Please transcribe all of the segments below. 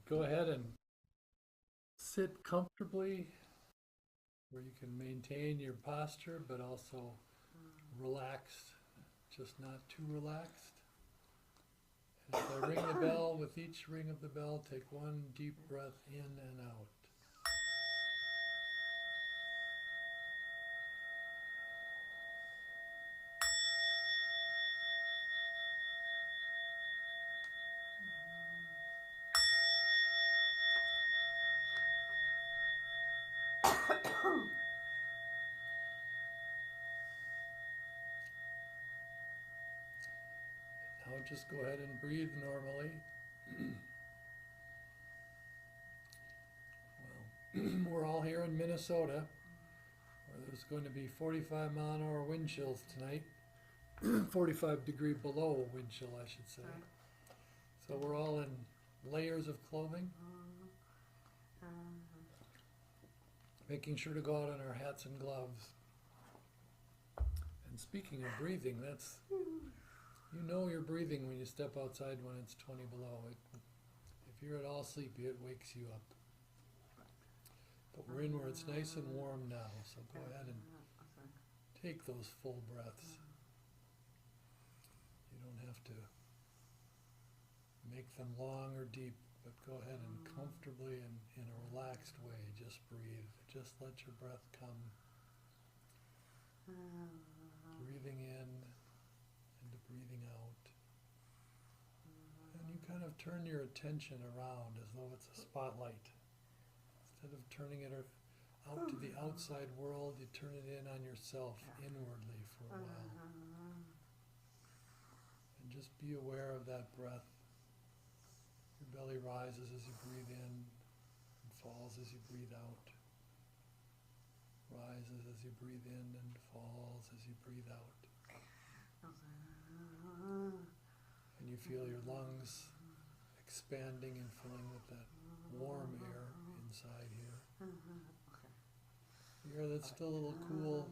Go ahead and sit comfortably where you can maintain your posture but also relaxed, just not too relaxed. And as I ring the bell, with each ring of the bell, take one deep breath in and out. Now just go ahead and breathe normally. Well, we're all here in Minnesota, where there's going to be 45-mile-an-hour wind chills tonight. 45 degree below wind chill, I should say. So we're all in layers of clothing, making sure to go out in our hats and gloves. And speaking of breathing, you know you're breathing when you step outside when it's 20 below. If you're at all sleepy, it wakes you up. But we're in where it's nice and warm now, so go ahead and take those full breaths. You don't have to make them long or deep, but go ahead and comfortably and in a relaxed way, just breathe. Just let your breath come. Breathing in and breathing out. And you kind of turn your attention around as though it's a spotlight. Instead of turning it out to the outside world, you turn it in on yourself inwardly for a while. And just be aware of that breath. Your belly rises as you breathe in and falls as you breathe out. Rises as you breathe in and falls as you breathe out. And you feel your lungs expanding and filling with that warm air inside here. The air that's still a little cool,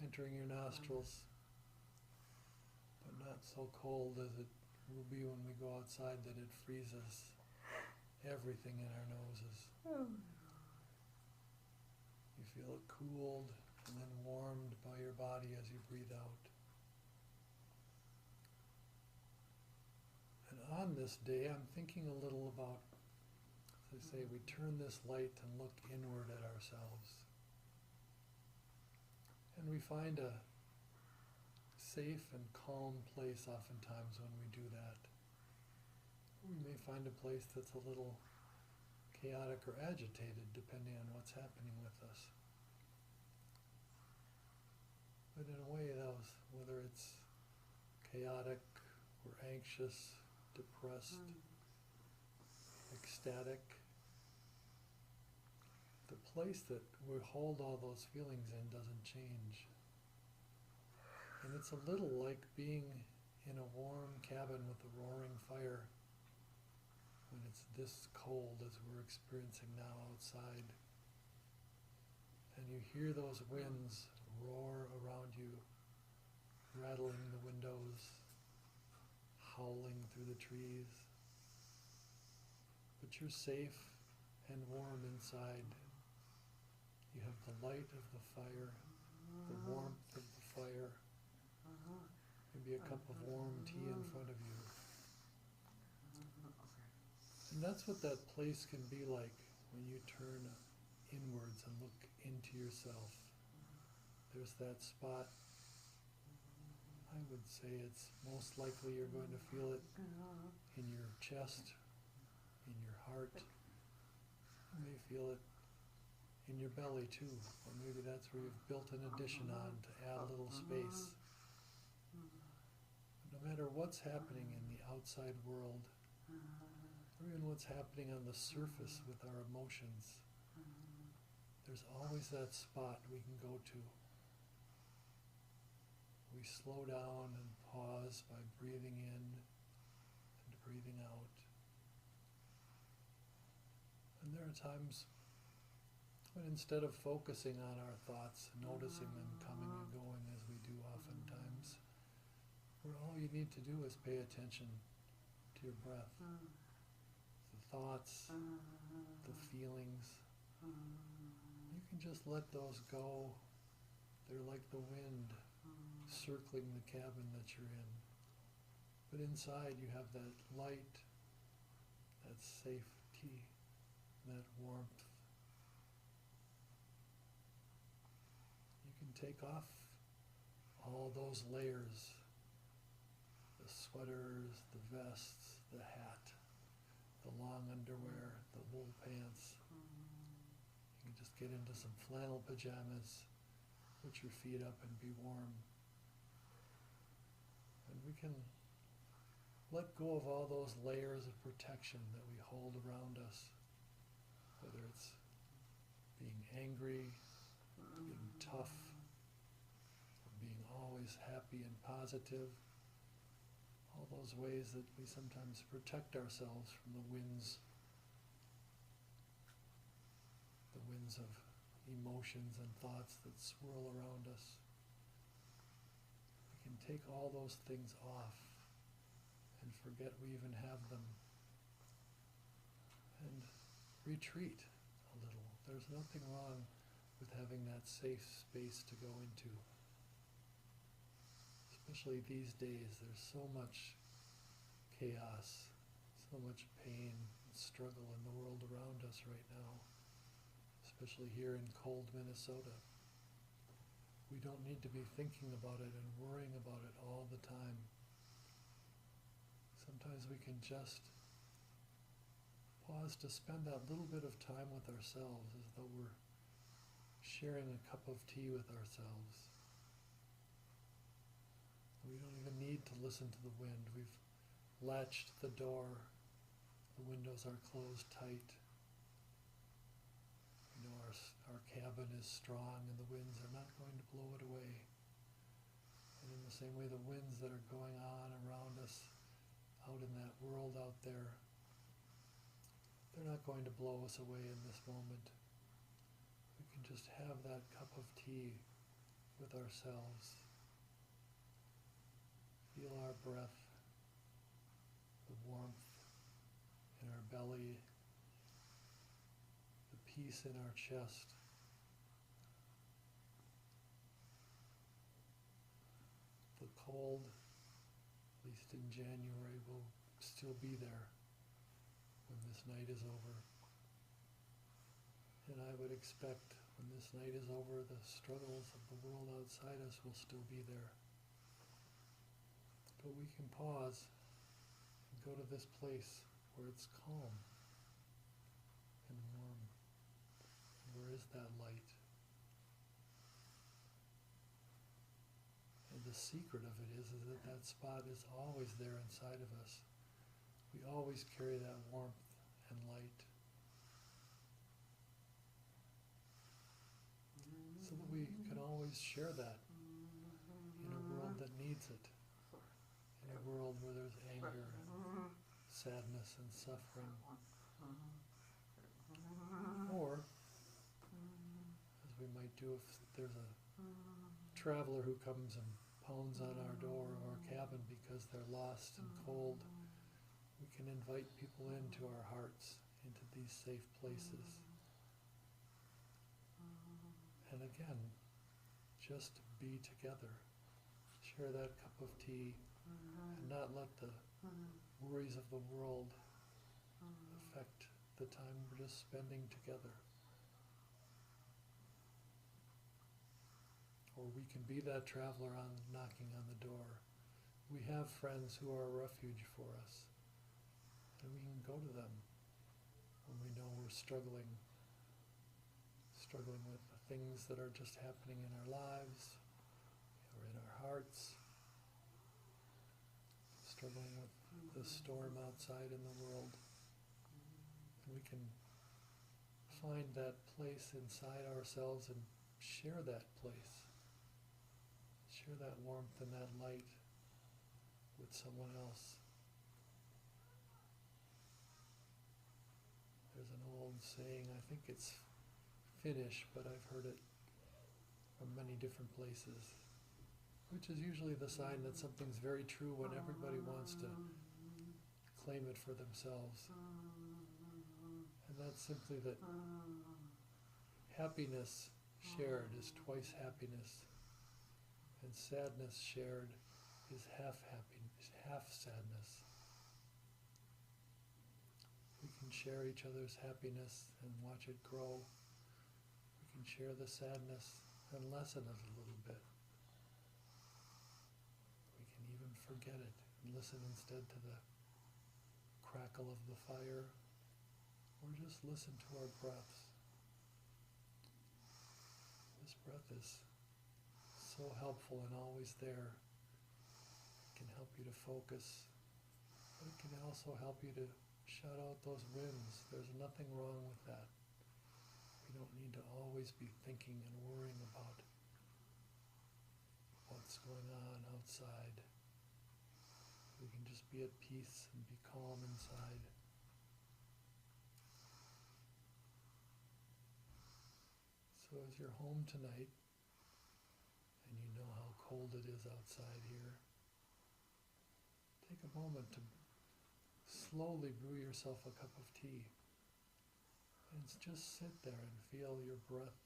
entering your nostrils, but not so cold as it will be when we go outside that it freezes everything in our noses. You feel it cooled and then warmed by your body as you breathe out. And on this day, I'm thinking a little about, as I say, we turn this light and look inward at ourselves. And we find a safe and calm place oftentimes when we do that. We may find a place that's a little chaotic or agitated depending on what's happening with us. But in a way, whether it's chaotic or anxious, depressed, ecstatic, the place that we hold all those feelings in doesn't change. And it's a little like being in a warm cabin with a roaring fire when it's this cold as we're experiencing now outside. And you hear those winds roar around you, rattling the windows, howling through the trees. But you're safe and warm inside. You have the light of the fire, the warmth of the fire, maybe a cup of warm tea in front of you. And that's what that place can be like when you turn inwards and look into yourself. There's that spot. I would say it's most likely you're going to feel it in your chest, in your heart. You may feel it in your belly too, or maybe that's where you've built an addition on to add a little space. But no matter what's happening in the outside world, or even what's happening on the surface with our emotions, there's always that spot we can go to. We slow down and pause by breathing in and breathing out. And there are times when instead of focusing on our thoughts, noticing them coming and going as we do oftentimes, where all you need to do is pay attention to your breath. thoughts, the feelings. You can just let those go. They're like the wind circling the cabin that you're in. But inside you have that light, that safety, that warmth. You can take off all those layers, the sweaters, the vests, the hat, the long underwear, the wool pants. You can just get into some flannel pajamas, put your feet up and be warm. And we can let go of all those layers of protection that we hold around us, whether it's being angry, being tough, being always happy and positive, all those ways that we sometimes protect ourselves from the winds of emotions and thoughts that swirl around us. We can take all those things off and forget we even have them and retreat a little. There's nothing wrong with having that safe space to go into. Especially these days, there's so much chaos, so much pain and struggle in the world around us right now, especially here in cold Minnesota. We don't need to be thinking about it and worrying about it all the time. Sometimes we can just pause to spend that little bit of time with ourselves as though we're sharing a cup of tea with ourselves. We don't even need to listen to the wind. We've latched the door. The windows are closed tight. We know our cabin is strong and the winds are not going to blow it away. And in the same way, the winds that are going on around us out in that world out there, they're not going to blow us away in this moment. We can just have that cup of tea with ourselves. Feel our breath, the warmth in our belly, the peace in our chest. The cold, at least in January, will still be there when this night is over. And I would expect when this night is over, the struggles of the world outside us will still be there. But we can pause and go to this place where it's calm and warm. Where is that light? And the secret of it is that that spot is always there inside of us. We always carry that warmth and light, so that we can always share that in a world that needs it. In a world where there's anger, sadness, and suffering. Or, as we might do if there's a traveler who comes and pounds on our door of our cabin because they're lost and cold, we can invite people into our hearts, into these safe places. And again, just be together. Share that cup of tea. And not let the worries of the world affect the time we're just spending together. Or we can be that traveler knocking on the door. We have friends who are a refuge for us, and we can go to them when we know we're struggling with the things that are just happening in our lives or in our hearts. Struggling with the storm outside in the world. And we can find that place inside ourselves and share that place. Share that warmth and that light with someone else. There's an old saying, I think it's Finnish, but I've heard it from many different places, which is usually the sign that something's very true when everybody wants to claim it for themselves. And that's simply that happiness shared is twice happiness, and sadness shared is half happiness, half sadness. We can share each other's happiness and watch it grow. We can share the sadness and lessen it a little bit. We can even forget it and listen instead to the crackle of the fire, or just listen to our breaths. This breath is so helpful and always there. It can help you to focus, but it can also help you to shut out those winds. There's nothing wrong with that. We don't need to always be thinking and worrying about what's going on outside. We can just be at peace and be calm inside. So as you're home tonight, and you know how cold it is outside here, take a moment to slowly brew yourself a cup of tea. And just sit there and feel your breath,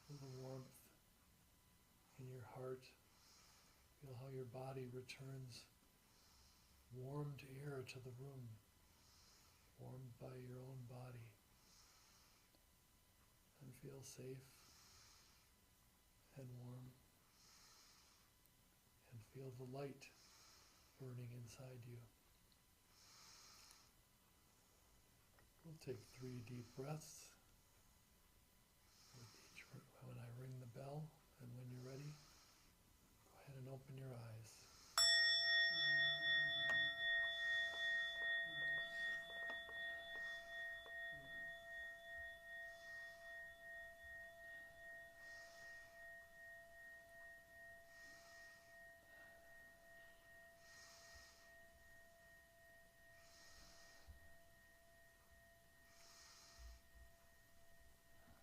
feel the warmth in your heart, feel how your body returns warmed air to the room, warmed by your own body. And feel safe and warm, and feel the light burning inside you. We'll take 3 deep breaths with each when I ring the bell, and when you're ready, go ahead and open your eyes.